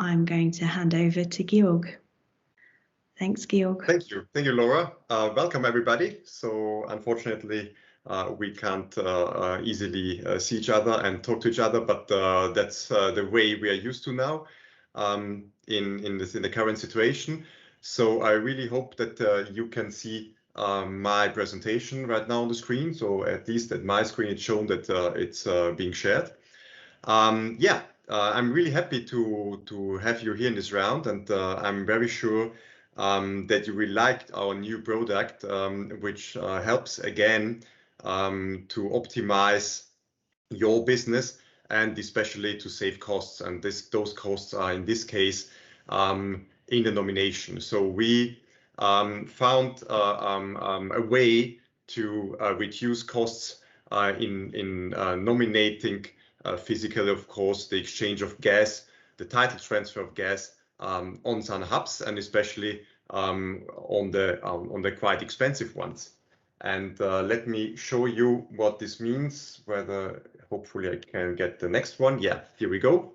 I'm going to hand over to Georg. Thanks, Georg. Thank you, Laura. Welcome, everybody. So unfortunately, we can't easily see each other and talk to each other, but that's the way we are used to now in the current situation. So I really hope that you can see my presentation right now on the screen. So at least at my screen, it's shown that it's being shared. I'm really happy to have you here in this round, and I'm very sure that you will like our new product, which helps again to optimize your business and especially to save costs. And those costs are in this case in the nomination. So we found a way to reduce costs in nominating physically, of course, the exchange of gas, the title transfer of gas on some hubs, and especially on the quite expensive ones. And let me show you what this means. Whether hopefully I can get the next one. Yeah, here we go.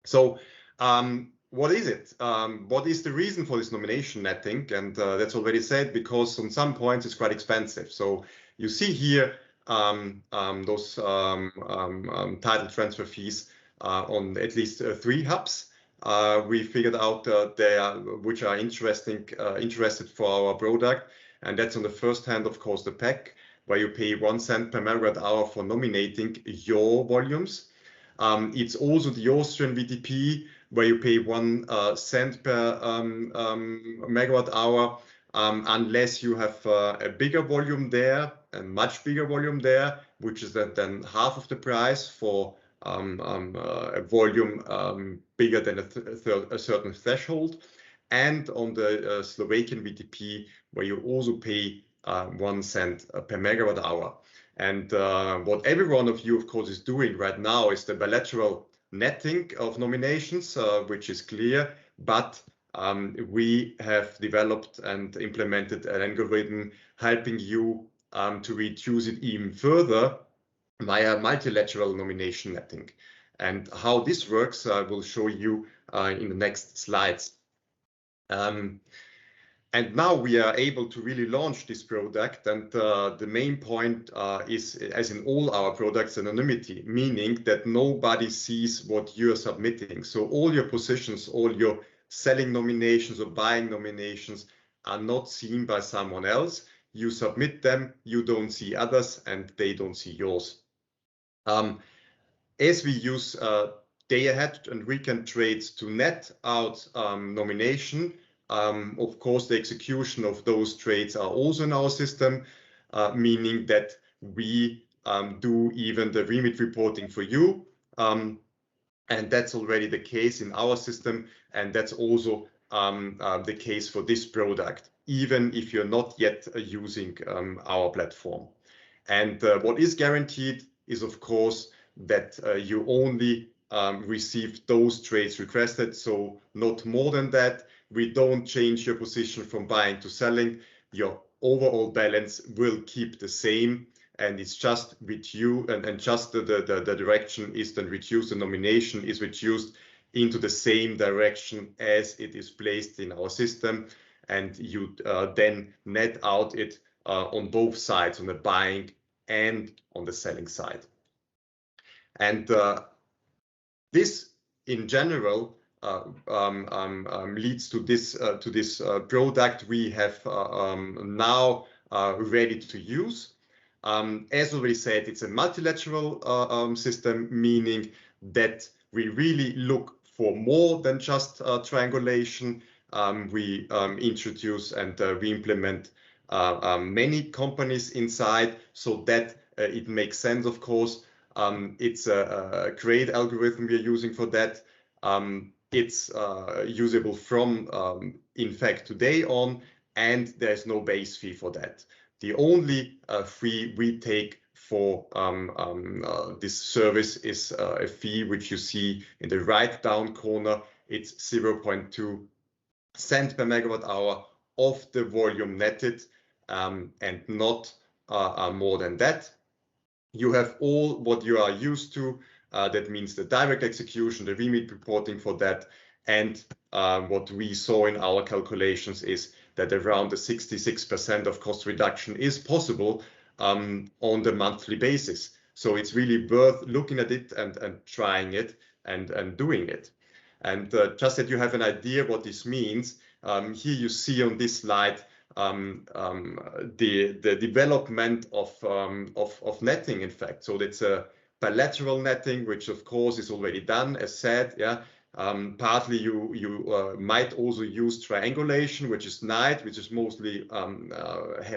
So what is it? What is the reason for this nomination netting? And that's already said, because on some points it's quite expensive. So you see here those title transfer fees on at least 3 hubs. We figured out which are interested for our product, and that's on the first hand, of course, the pack, where you pay 1 cent per megawatt hour for nominating your volumes. It's also the Austrian VTP, where you pay 1 cent per megawatt hour, unless you have a bigger volume there, a much bigger volume there, which is then half of the price for a volume bigger than a certain threshold. And on the Slovakian VTP, where you also pay 1 cent per megawatt hour. And what every one of you, of course, is doing right now is the bilateral netting of nominations, which is clear, but we have developed and implemented an algorithm helping you to reduce it even further via multilateral nomination netting. And how this works, I will show you in the next slides. And now we are able to really launch this product, and the main point is, as in all our products, anonymity, meaning that nobody sees what you're submitting. So all your positions, all your selling nominations or buying nominations are not seen by someone else. You submit them, you don't see others, and they don't see yours. As we use day-ahead and weekend trades to net out nomination, of course, the execution of those trades are also in our system, meaning that we do even the remit reporting for you. And that's already the case in our system. And that's also the case for this product, even if you're not yet using our platform. And what is guaranteed is, of course, that you only receive those trades requested, so not more than that. We don't change your position from buying to selling. Your overall balance will keep the same, and it's just with you, and just the direction is then reduced. The nomination is reduced into the same direction as it is placed in our system, and you then net out it on both sides, on the buying and on the selling side. And this, in general, leads to this product we have now ready to use. As already said, it's a multilateral system, meaning that we really look for more than just triangulation. We introduce and we implement many companies inside, so that it makes sense, of course. It's a great algorithm we are using for that. It's usable from, in fact, today on, and there's no base fee for that. The only fee we take for this service is a fee which you see in the right down corner. It's 0.2 cent per megawatt hour of the volume netted, and not more than that. You have all what you are used to. That means the direct execution, the remit reporting for that, And what we saw in our calculations is that around the 66% of cost reduction is possible on the monthly basis. So it's really worth looking at it and trying it and doing it. And just that you have an idea what this means, here you see on this slide the development of netting, in fact. So it's a bilateral netting, which of course is already done, as said. Yeah. Partly you might also use triangulation, which is NIDE, which is mostly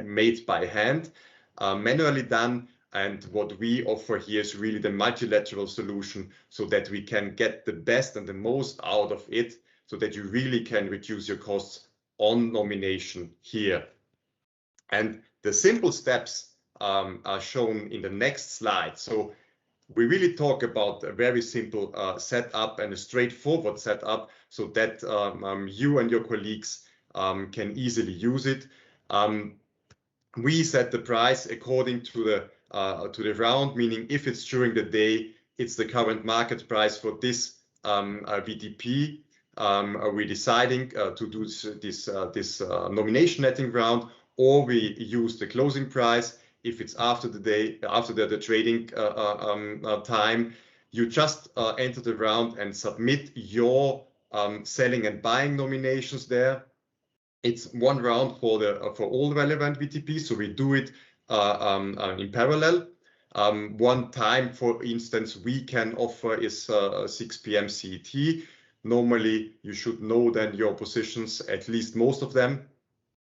made by hand, manually done. And what we offer here is really the multilateral solution, so that we can get the best and the most out of it, so that you really can reduce your costs on nomination here. And the simple steps are shown in the next slide. So we really talk about a very simple setup and a straightforward setup, so that you and your colleagues can easily use it. We set the price according to the round, meaning if it's during the day, it's the current market price for this VTP. We're deciding to do this nomination netting round, or we use the closing price. If it's after the day, after the trading time, you just enter the round and submit your selling and buying nominations there. It's one round for all relevant VTPs, so we do it in parallel. One time, for instance, we can offer is 6 p.m. CET. Normally, you should know then your positions, at least most of them.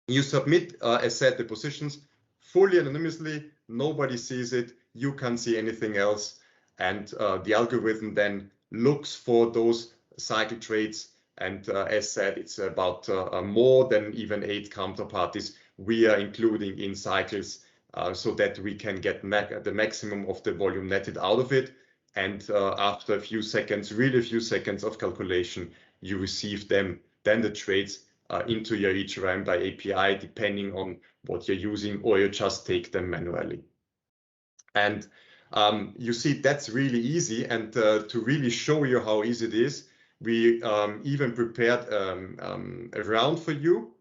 You submit, as said, the positions fully anonymously. Nobody sees it. You can't see anything else. And the algorithm then looks for those cycle trades. And as said, it's about more than even 8 counterparties we are including in cycles, so that we can get the maximum of the volume netted out of it. And after a few seconds, really a few seconds of calculation, you receive then the trades into your ETRM by API, depending on what you're using, or you just take them manually. And you see, that's really easy. And to really show you how easy it is, we even prepared a round for you,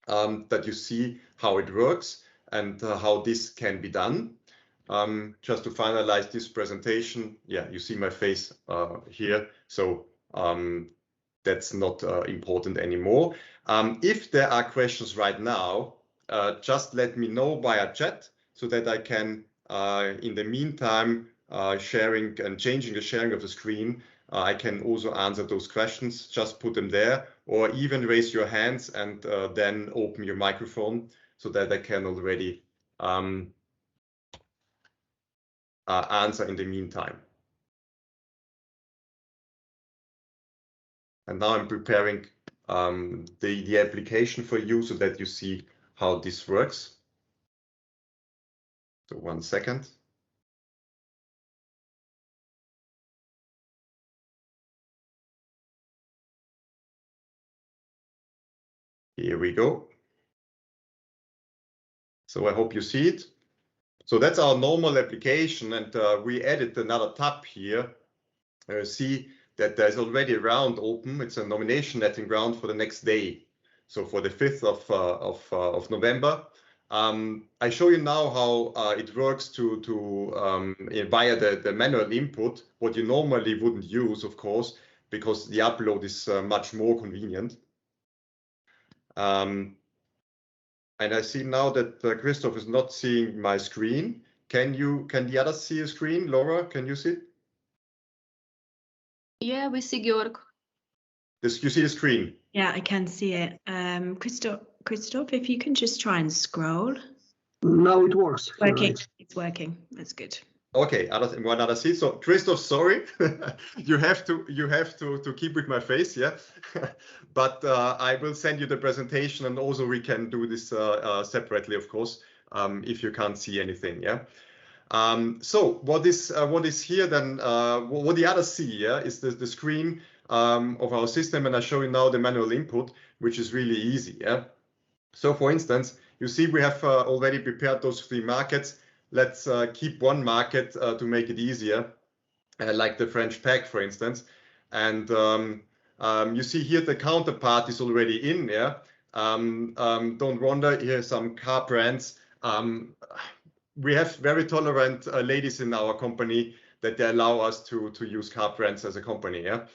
that you see how it works and how this can be done. Just to finalize this presentation, yeah, you see my face here, so that's not important anymore. If there are questions right now, just let me know via chat, so that I can, in the meantime, sharing and changing the sharing of the screen, I can also answer those questions. Just put them there, or even raise your hands and then open your microphone, so that I can already answer in the meantime. And now I'm preparing the application for you, so that you see how this works. So 1 second. Here we go. So I hope you see it. So that's our normal application, and we added another tab here. See that there's already a round open. It's a nomination netting round for the next day. So for the 5th of November. I show you now how it works via the manual input, what you normally wouldn't use, of course, because the upload is much more convenient. And I see now that Christoph is not seeing my screen. Can the others see a screen? Laura, can you see? Yeah, we see Georg. You see the screen? Yeah, I can see it. Christoph, if you can just try and scroll. Now it works. Working. Right. It's working. That's good. Okay, one other seat. So Christoph, sorry, you have to keep with my face, yeah. But I will send you the presentation, and also we can do this separately, of course, if you can't see anything, yeah. So what is here then? What the others see, yeah, is the screen of our system, and I show you now the manual input, which is really easy, yeah. So for instance, you see we have already prepared those 3 markets. Let's keep one market to make it easier, like the French PEG, for instance. And You see here the counterpart is already in. Yeah. Don't wonder. Here are some car brands. We have very tolerant ladies in our company that they allow us to use car brands as a company. Yeah.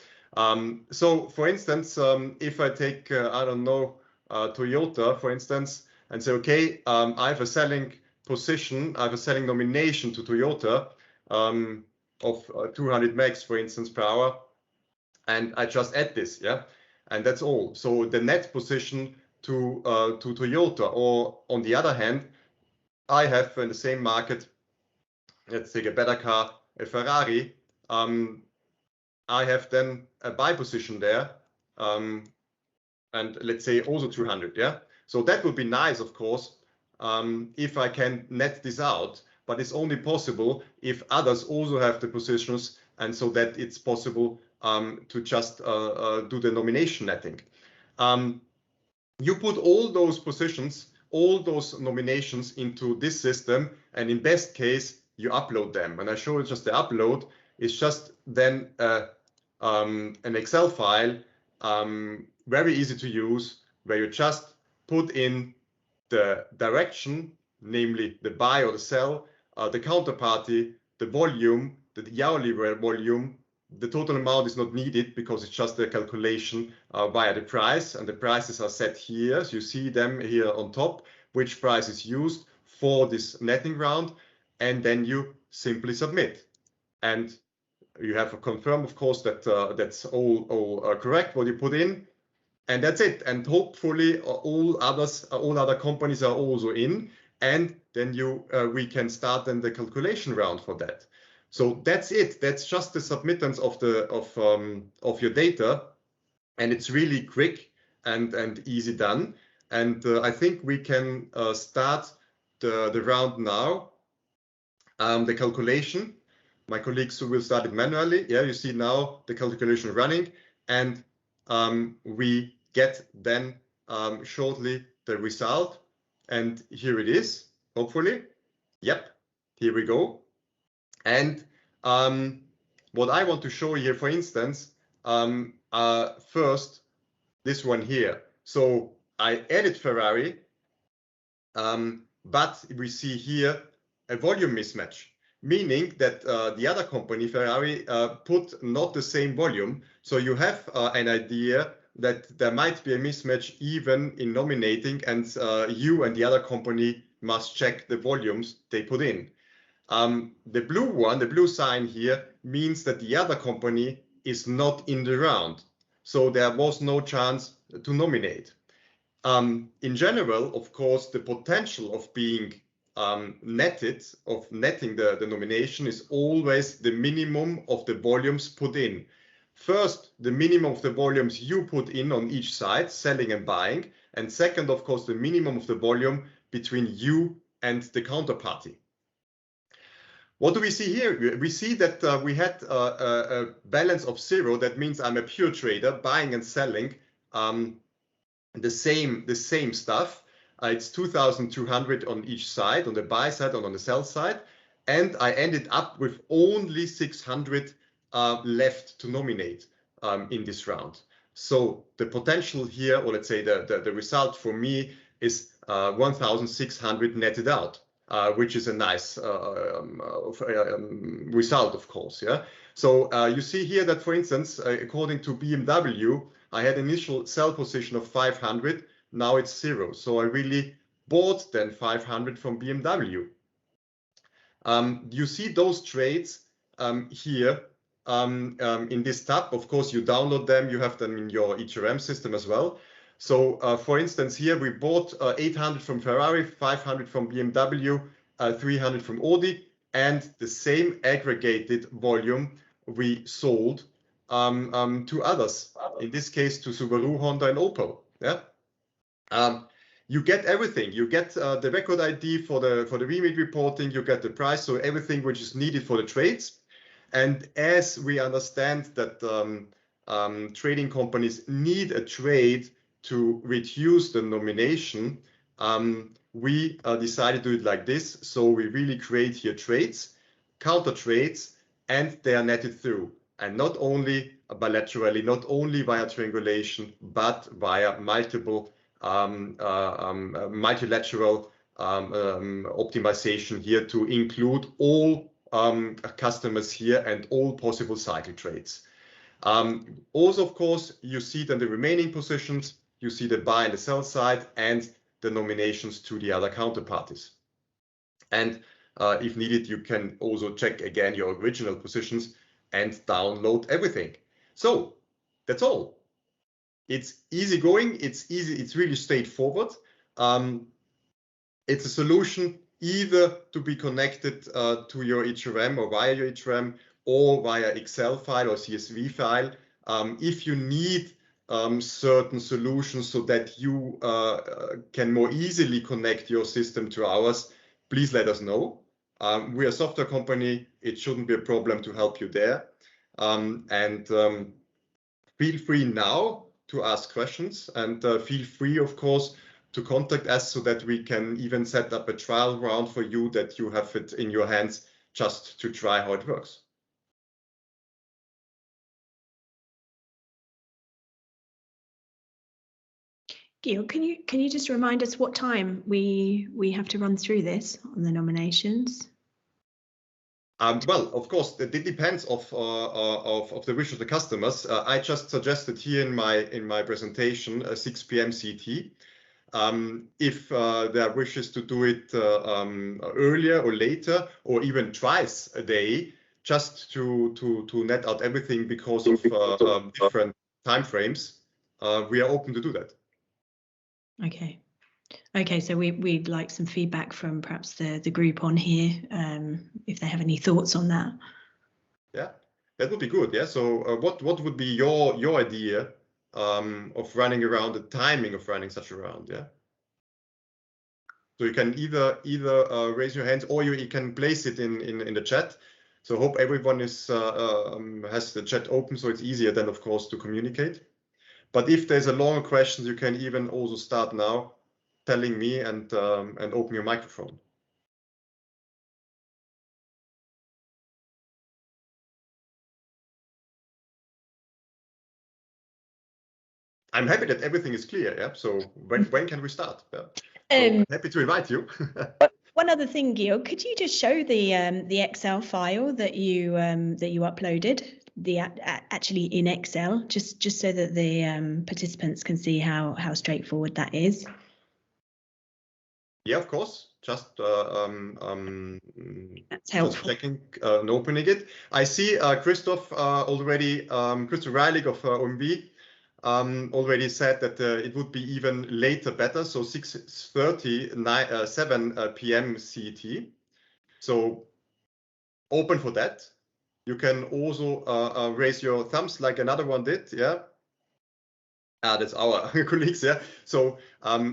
So for instance, if I take I don't know Toyota for instance and say okay, I have a selling position, I have a selling nomination to Toyota of 200 megs for instance per hour, and I just add this, yeah, and that's all. So the net position to Toyota, or on the other hand, I have in the same market, let's take a better car, a Ferrari. I have then a buy position there, and let's say also 200, yeah. So that would be nice, of course, if I can net this out, but it's only possible if others also have the positions, and so that it's possible to just do the nomination netting. You put all those positions, all those nominations into this system, and in best case, you upload them. And I show you just the upload. It's just then an Excel file, very easy to use, where you just put in the direction, namely the buy or the sell, the counterparty, the volume, the hourly volume. The total amount is not needed because it's just a calculation via the price, and the prices are set here. So you see them here on top, which price is used for this netting round, and then you simply submit. And you have to confirm, of course, that that's all correct what you put in, and that's it. And hopefully all other companies are also in, and then we can start then the calculation round for that. So that's it. That's just the submittance of your data, and it's really quick and easy done. And I think we can start the round now. The calculation. My colleagues will start it manually. Yeah, you see now the calculation running, and we get then shortly the result. And here it is, hopefully. Yep, here we go. And what I want to show here, for instance, first, this one here. So I added Ferrari, but we see here a volume mismatch, meaning that the other company, Ferrari, put not the same volume. So you have an idea that there might be a mismatch even in nominating, and you and the other company must check the volumes they put in. The blue one, the blue sign here, means that the other company is not in the round. So there was no chance to nominate. In general, of course, the potential of being netted, of netting the nomination, is always the minimum of the volumes put in. First, the minimum of the volumes you put in on each side, selling and buying. And second, of course, the minimum of the volume between you and the counterparty. What do we see here? We see that we had a balance of 0. That means I'm a pure trader, buying and selling the same stuff. It's 2,200 on each side, on the buy side and on the sell side, and I ended up with only 600 left to nominate in this round. So the potential here, or let's say the result for me, is 1,600 netted out, which is a nice result, of course. Yeah. So you see here that, for instance, according to BMW, I had initial sell position of 500. Now it's 0. So I really bought then 500 from BMW. You see those trades here in this tab. Of course, you download them. You have them in your HRM system as well. So for instance, here we bought 800 from Ferrari, 500 from BMW, 300 from Audi, and the same aggregated volume we sold to others, in this case to Subaru, Honda, and Opel. Yeah, you get everything. You get the record ID for the remit reporting. You get the price, so everything which is needed for the trades. And as we understand that trading companies need a trade to reduce the nomination, we decided to do it like this. So we really create here trades, counter trades, and they are netted through. and not only bilaterally, not only via triangulation, but via multiple multilateral optimization here to include all customers here and all possible cycle trades. Also, of course, you see then the remaining positions, you see the buy and the sell side and the nominations to the other counterparties. And if needed, you can also check again your original positions and download everything. So that's all. It's easy going, it's easy, it's really straightforward. It's a solution either to be connected to your HRM or via your HRM or via Excel file or CSV file. If you need certain solutions so that you can more easily connect your system to ours, please let us know. We're a software company, it shouldn't be a problem to help you there. Feel free now to ask questions and feel free, of course, to contact us so that we can even set up a trial round for you that you have it in your hands just to try how it works. Gil, can you just remind us what time we have to run through this on the nominations? Well, of course, it depends of the wish of the customers. I just suggested here in my presentation 6 p.m. CT. If there are wishes to do it earlier or later, or even twice a day, just to net out everything because of different time frames, we are open to do that. Okay. Okay, so we'd like some feedback from perhaps the group on here, if they have any thoughts on that. Yeah, that would be good. Yeah. So what would be your idea of running around, the timing of running such a round? Yeah. So you can either raise your hands or you can place it in the chat. So hope everyone is has the chat open, so it's easier then, of course, to communicate. But if there's a longer question, you can even also start now telling me and open your microphone. I'm happy that everything is clear. Yeah. So when can we start? Yeah. So happy to invite you. One other thing, Gil, could you just show the Excel file that you uploaded, actually in Excel, just so that the participants can see how straightforward that is? Yeah, of course. Just that's helpful. Just checking and opening it. I see Christoph already. Christoph Reilig of OMV already said that it would be even later better, so 6:30, 7 p.m. CET. So open for that. You can also raise your thumbs like another one did. Yeah. That's our colleagues. Yeah. So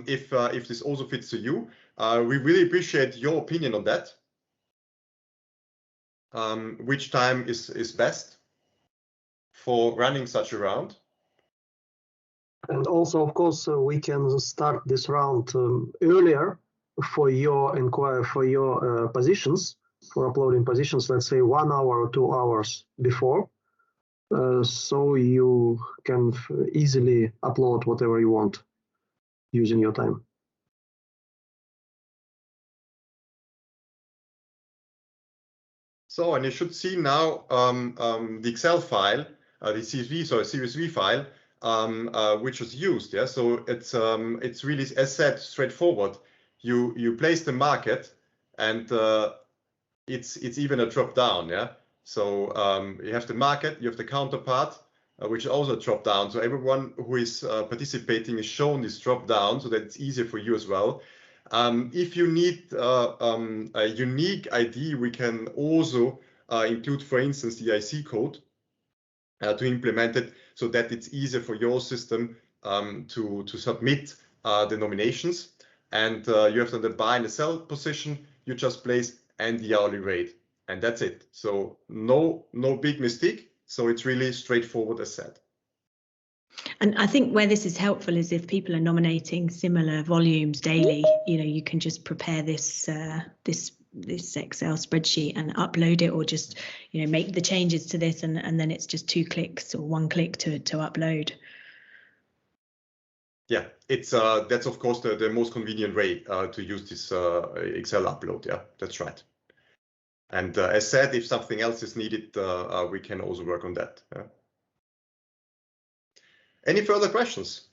if this also fits to you, we really appreciate your opinion on that. Which time is best for running such a round? And also, of course, we can start this round earlier for your inquiry, for your positions, for uploading positions, let's say 1 hour or 2 hours before. So you can easily upload whatever you want using your time. So, and you should see now the Excel file, the CSV file, which was used. Yeah, so it's really, as said, straightforward. You place the market, and it's even a drop down. Yeah, so you have the market, you have the counterpart, which is also a drop down. So everyone who is participating is shown this drop down, so that it's easier for you as well. If you need a unique ID, we can also include, for instance, the IC code to implement it so that it's easier for your system to submit the nominations. And you have then the buy and the sell position you just place and the hourly rate. And that's it. So no big mistake. So it's really straightforward as said. And I think where this is helpful is if people are nominating similar volumes daily, you can just prepare this this Excel spreadsheet and upload it, or just, you know, make the changes to this and then it's just 2 clicks or 1 click to upload? Yeah, it's that's of course the most convenient way to use this Excel upload. Yeah, that's right. And as said, if something else is needed, we can also work on that. Yeah. Any further questions?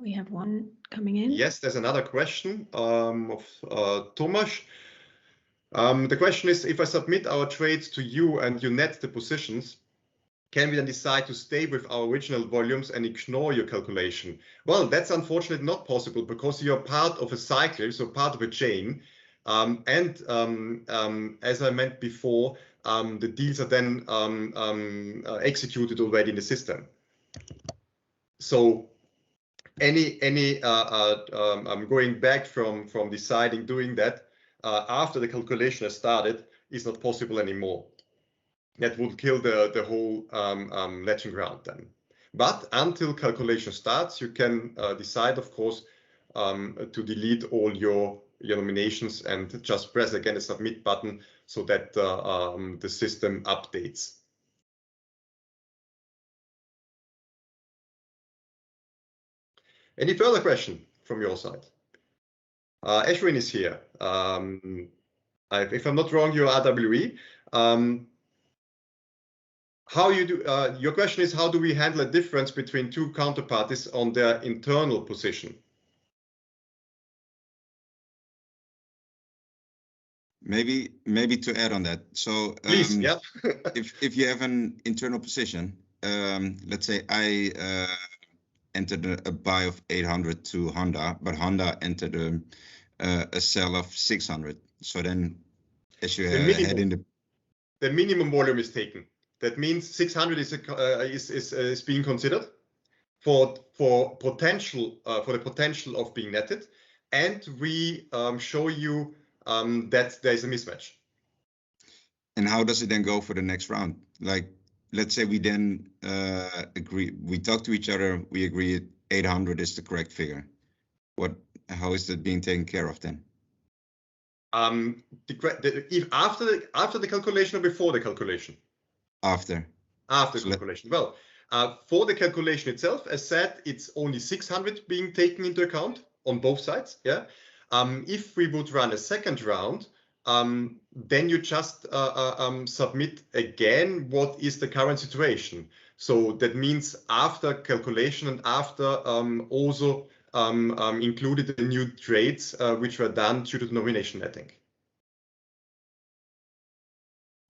We have one coming in. Yes, there's another question of Thomas. The question is, if I submit our trades to you and you net the positions, can we then decide to stay with our original volumes and ignore your calculation? Well, that's unfortunately not possible because you're part of a cycle, so part of a chain. As I meant before, the deals are then executed already in the system. So going back from deciding doing that after the calculation has started is not possible anymore. That would kill the whole ledging round then. But until calculation starts, you can decide, of course, to delete all your nominations and just press again the submit button so that the system updates. Any further question from your side? Ashwin is here. If I'm not wrong, you're RWE. How you do? Your question is, how do we handle a difference between two counterparties on their internal position? Maybe to add on that. So please, yeah. if you have an internal position, let's say I entered a buy of 800 to Honda, but Honda entered a sell of 600. So then, as you head in the minimum volume is taken. That means 600 is being considered for potential for the potential of being netted, and we show you that there is a mismatch. And how does it then go for the next round? Like, let's say we then agree, we talk to each other, we agree 800 is the correct figure. How is that being taken care of then? If after the calculation or before the calculation? After the calculation. Well, for the calculation itself, as said, it's only 600 being taken into account on both sides. Yeah. If we would run a second round, then you just submit again what is the current situation. So that means after calculation and after also included the new trades which were done due to the nomination netting.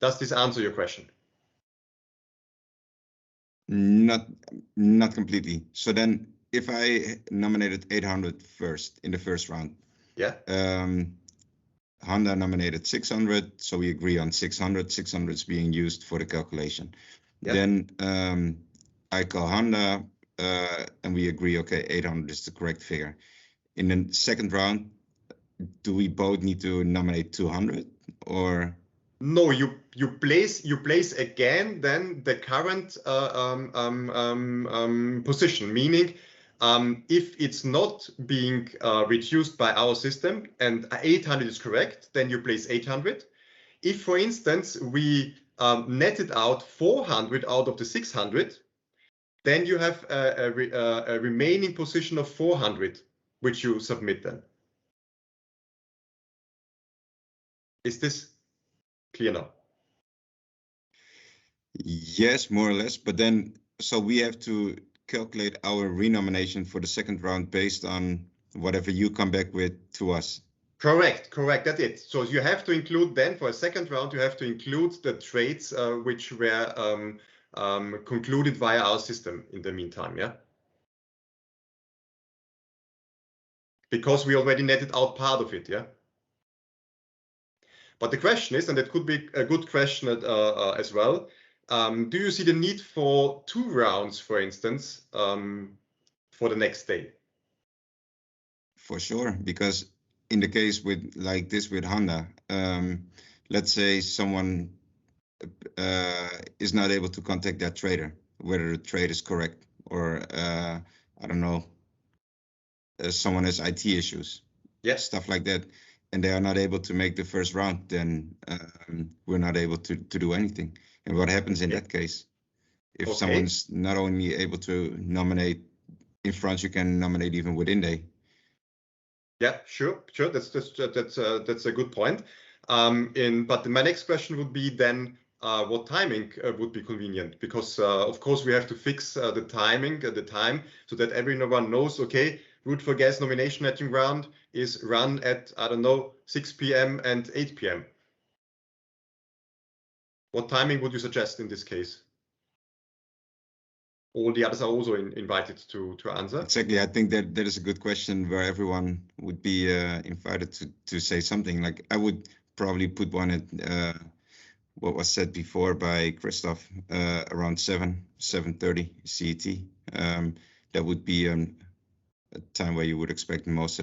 Does this answer your question? Not completely. So then if I nominated 800 first in the first round, yeah, Honda nominated 600, so we agree on 600. 600 is being used for the calculation. Yeah. Then I call Honda and we agree, okay, 800 is the correct figure. In the second round, do we both need to nominate 200 or? No, you place again then the current position, meaning if it's not being reduced by our system and 800 is correct, then you place 800. If, for instance, we netted out 400 out of the 600, then you have a remaining position of 400, which you submit then. Is this clear now? Yes, more or less. But then, so we have to calculate our renomination for the second round based on whatever you come back with to us. Correct. That's it. So you have to include then for a second round, you have to include the trades which were concluded via our system in the meantime. Yeah. Because we already netted out part of it. Yeah. But the question is, and it could be a good question as well, do you see the need for 2 rounds, for instance, for the next day? For sure, because in the case with like this with Honda, let's say someone is not able to contact that trader, whether the trade is correct or I don't know, someone has IT issues. stuff like that, and they are not able to make the first round, then we're not able to do anything. And what happens in that case? If someone's not only able to nominate in France, you can nominate even within day. Yeah, sure. That's a good point. But my next question would be then, what timing would be convenient? Because of course we have to fix the timing, the time, so that everyone knows. Okay, Route4Gas nomination netting round is run at, I don't know, 6 p.m. and 8 p.m. What timing would you suggest in this case? All the others are also invited to answer. Exactly. I think that is a good question where everyone would be invited to say something. Like I would probably put one at what was said before by Christoph, around 7:30 CET. That would be a time where you would expect most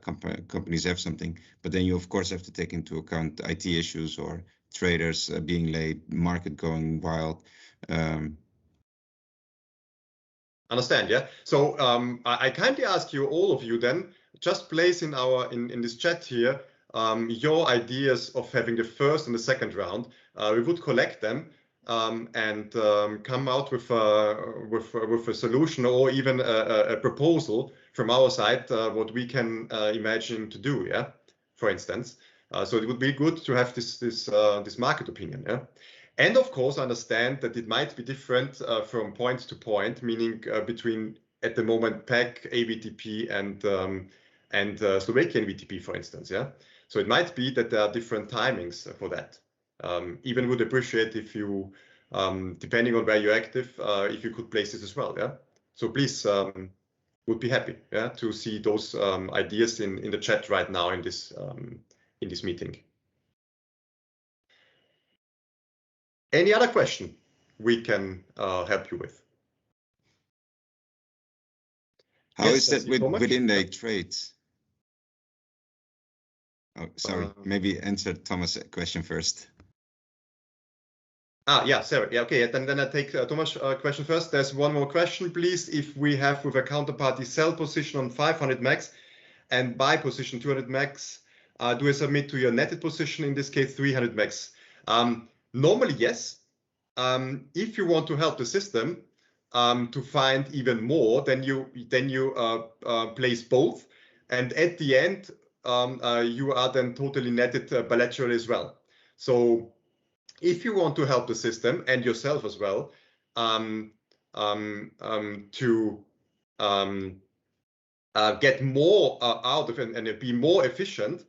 companies have something. But then you of course have to take into account IT issues or traders being late, market going wild. Understand, yeah. So I kindly ask you, all of you, then just place in this chat here your ideas of having the first and the second round. We would collect them and come out with a solution or even a proposal from our side, what we can imagine to do, yeah. For instance, so it would be good to have this market opinion, yeah. And of course, I understand that it might be different from point to point, meaning between, at the moment, PEC, AVTP, and Slovakian VTP, for instance. Yeah. So it might be that there are different timings for that. Even would appreciate if you, depending on where you're active, if you could place this as well. Yeah. So please, would be happy, yeah, to see those ideas in the chat right now in this meeting. Any other question we can help you with? How is that within the trades? Oh, sorry, maybe answer Thomas' question first. Yeah, sorry. Yeah, okay. Then I take Thomas' question first. There's one more question, please. If we have with a counterparty sell position on 500 max and buy position 200 max, do I submit to your netted position, in this case 300 max? Normally, yes. If you want to help the system to find even more, then you place both, and at the end you are then totally netted bilaterally as well. So if you want to help the system and yourself as well to get more out of it and be more efficient,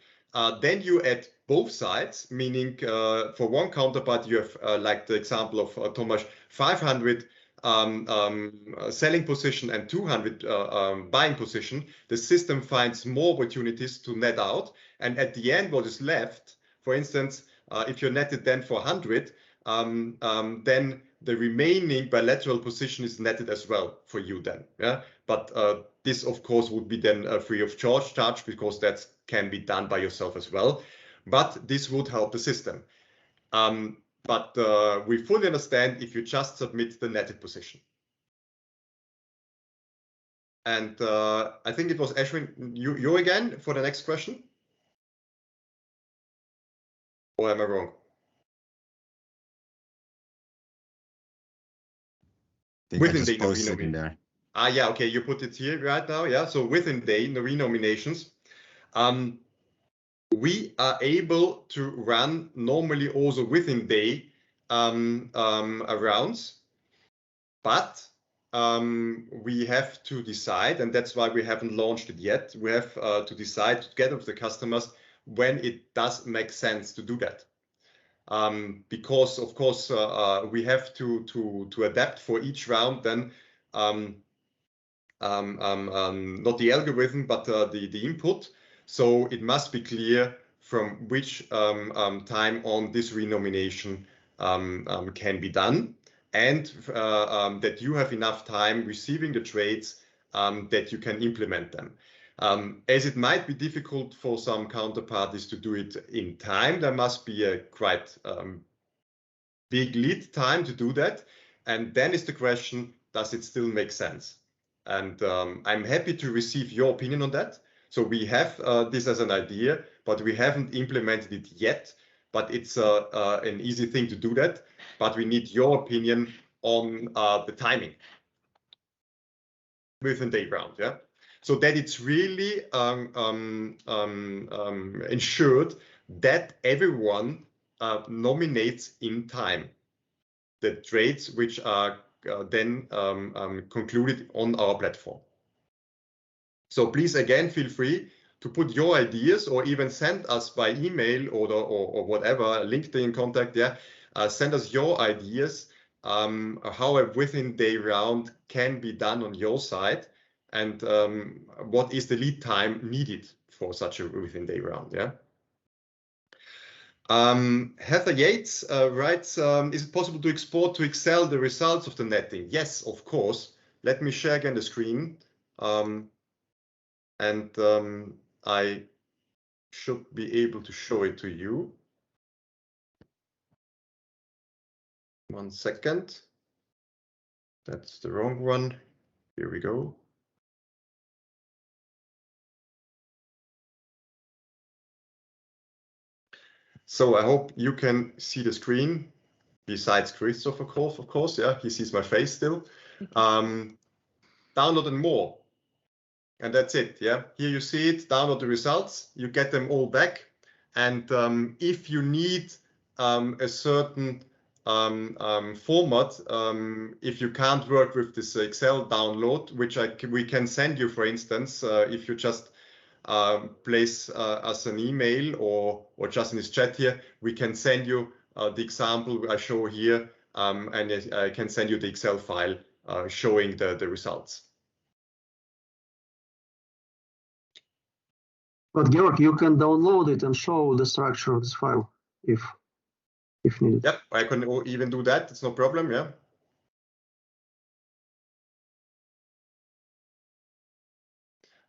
then you add both sides, meaning for one counterpart you have, like the example of Thomas, 500 selling position and 200 buying position. The system finds more opportunities to net out, and at the end what is left, for instance, if you're netted then for 100, then the remaining bilateral position is netted as well for you then, yeah. But this of course would be then free of charge because that can be done by yourself as well, but this would help the system. But we fully understand if you just submit the netted position. And I think it was Ashwin, you again for the next question? Or am I wrong? Within the posted there. Yeah, okay, you put it here right now, yeah. So within day, the renominations, we are able to run normally also within day rounds, but we have to decide, and that's why we haven't launched it yet. We have to decide together with the customers when it does make sense to do that. Because of course we have to adapt for each round then not the algorithm but the input, so it must be clear from which time on this renomination can be done, and that you have enough time receiving the trades that you can implement them. As it might be difficult for some counterparties to do it in time, there must be a quite big lead time to do that. And then is the question, does it still make sense? And I'm happy to receive your opinion on that. So we have this as an idea, but we haven't implemented it yet. But it's an easy thing to do that. But we need your opinion on the timing within day round, yeah. So that it's really ensured that everyone nominates in time the trades which are then concluded on our platform. So please, again, feel free to put your ideas or even send us by email or whatever, LinkedIn contact, yeah. Send us your ideas, how a within day round can be done on your side, and what is the lead time needed for such a within day round, yeah. Heather Yates writes, is it possible to export to Excel the results of the netting? Yes, of course. Let me share again the screen. I should be able to show it to you. 1 second. That's the wrong one. Here we go. So I hope you can see the screen, besides Christoph, of course, yeah, he sees my face still. Download and more. And that's it, yeah. Here you see it, download the results, you get them all back. And if you need a certain format, if you can't work with this Excel download, which we can send you, for instance, if you just place us an email or just in this chat here, we can send you the example I show here, and I can send you the Excel file showing the results. But Georg, you can download it and show the structure of this file if needed. Yep, I can even do that. It's no problem. Yeah.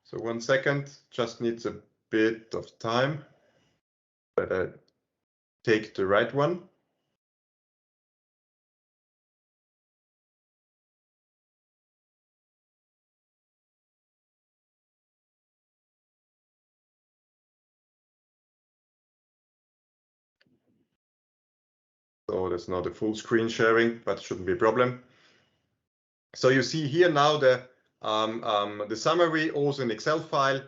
So 1 second, just needs a bit of time, but I take the right one. So that's not a full screen sharing, but shouldn't be a problem. So you see here now the summary, also in Excel file.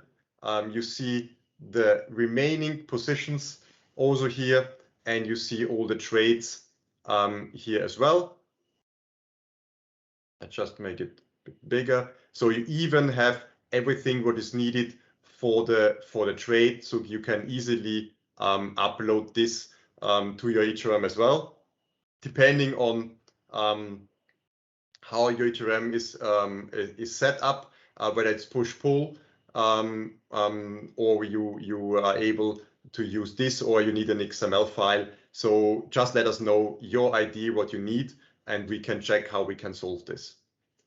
You see the remaining positions also here, and you see all the trades here as well. I just make it a bit bigger. So you even have everything what is needed for the trade, so you can easily upload this to your ETRM as well, depending on how your ETRM is set up, whether it's push-pull, or you are able to use this, or you need an XML file. So just let us know your idea, what you need, and we can check how we can solve this.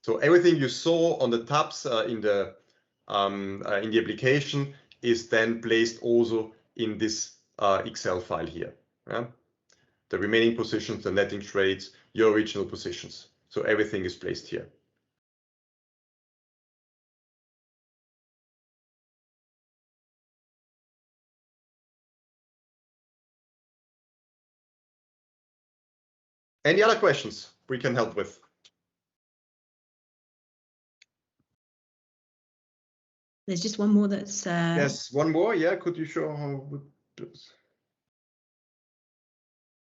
So everything you saw on the tabs in the application is then placed also in this Excel file here. Yeah? The remaining positions, the netting trades, your original positions. So everything is placed here. Any other questions we can help with? There's just one more that's... Yes, one more. Yeah, could you show how...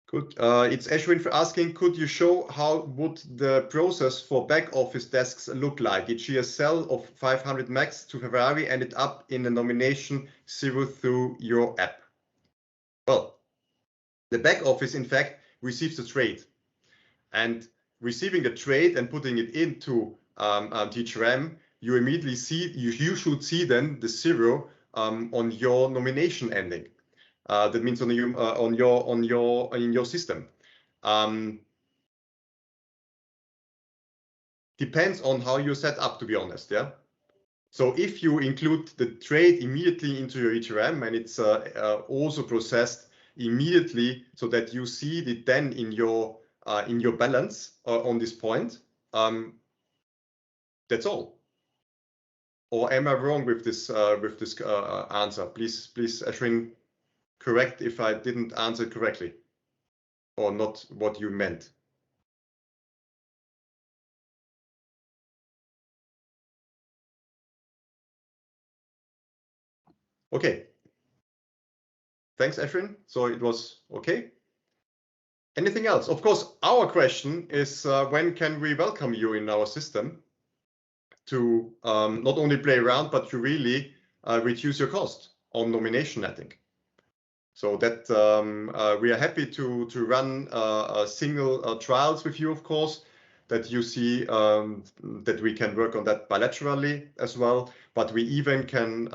Good. It's Ashwin for asking, could you show how would the process for back office desks look like? E.g. a cell of 500 max to Ferrari ended up in a nomination 0 through your app. Well, the back office, in fact, receives the trade. And receiving the trade and putting it into TTRM, you immediately see, you should see then the 0 on your nomination ending. That means in your system. Depends on how you're set up, to be honest. Yeah. So if you include the trade immediately into your ETRM and it's also processed immediately, so that you see it then in your balance on this point, that's all. Or am I wrong with this answer? Please, Ashwin, correct if I didn't answer correctly or not what you meant. Okay. Thanks, Ashwin. So it was okay. Anything else? Of course, our question is when can we welcome you in our system to not only play around, but to really reduce your cost on nomination netting. So that we are happy to run single trials with you, of course, that you see that we can work on that bilaterally as well. But we even can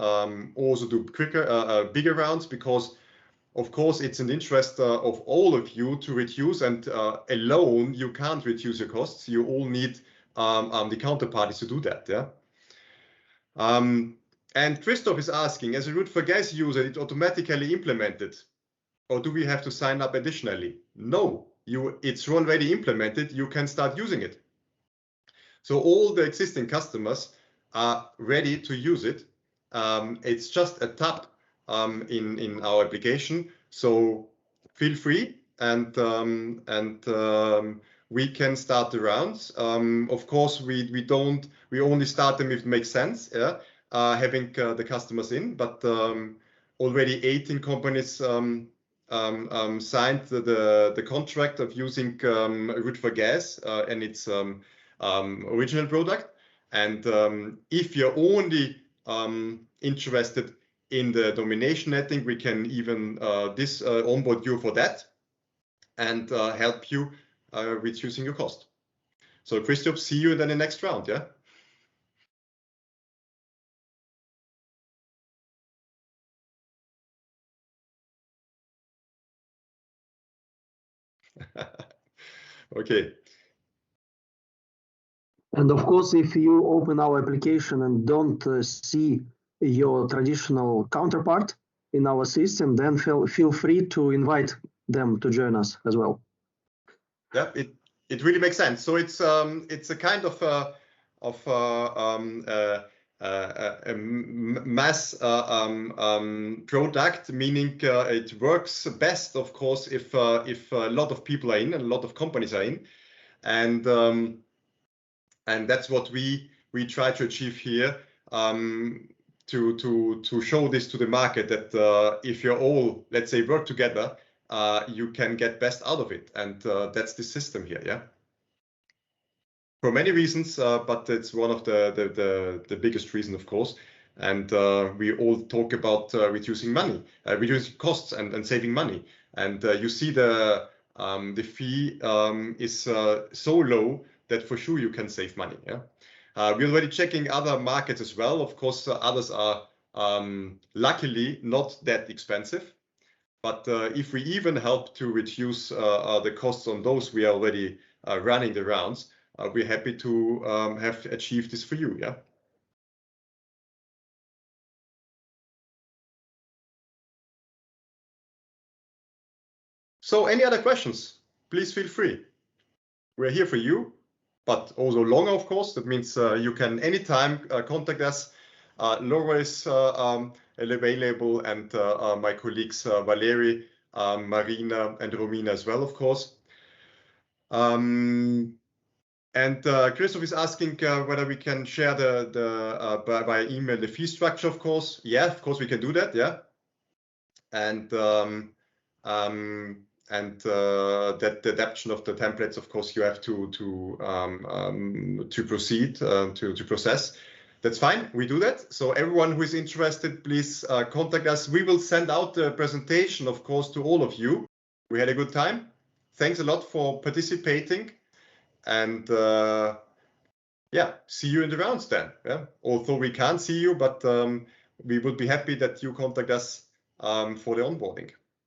also do quicker, bigger rounds, because of course it's in the interest of all of you to reduce, and alone you can't reduce your costs. You all need the counterparties to do that. Yeah. And Christoph is asking, as a Route4Gas user, it automatically implemented, or do we have to sign up additionally? No, it's already implemented. You can start using it. So all the existing customers are ready to use it. It's just a tab in our application. So feel free, and we can start the rounds. Of course, we only start them if it makes sense. Yeah, having the customers in, but already 18 companies signed the contract of using Route4Gas and its original product. And if you're only interested in the nomination netting, we can even onboard you for that and help you reducing your cost. So Christoph, see you then in the next round. Yeah. Okay. And of course, if you open our application and don't see your traditional counterpart in our system, then feel free to invite them to join us as well. Yeah, it really makes sense. So it's a kind of a mass product, meaning it works best, of course, if a lot of people are in and a lot of companies are in, and that's what we try to achieve here, to show this to the market, that if you're all, let's say, work together, you can get best out of it, and that's the system here. Yeah. For many reasons, but it's one of the biggest reason, of course. And we all talk about reducing money, reducing costs, and saving money. And you see the fee is so low that for sure you can save money. Yeah. We're already checking other markets as well. Of course, others are luckily not that expensive. But if we even help to reduce the costs on those, we are already running the rounds. We're happy to have achieved this for you. Yeah. So any other questions? Please feel free. We're here for you, but also longer, of course. That means you can anytime contact us. Laura is available, and my colleagues Valerie, Marina, and Romina as well, of course. And Christoph is asking whether we can share by email the fee structure. Of course, yeah, of course we can do that. Yeah, and that the adaptation of the templates, of course, you have to proceed to process. That's fine. We do that. So everyone who is interested, please contact us. We will send out the presentation, of course, to all of you. We had a good time. Thanks a lot for participating. And yeah, see you in the rounds then. Yeah, although we can't see you, but we would be happy that you contact us for the onboarding.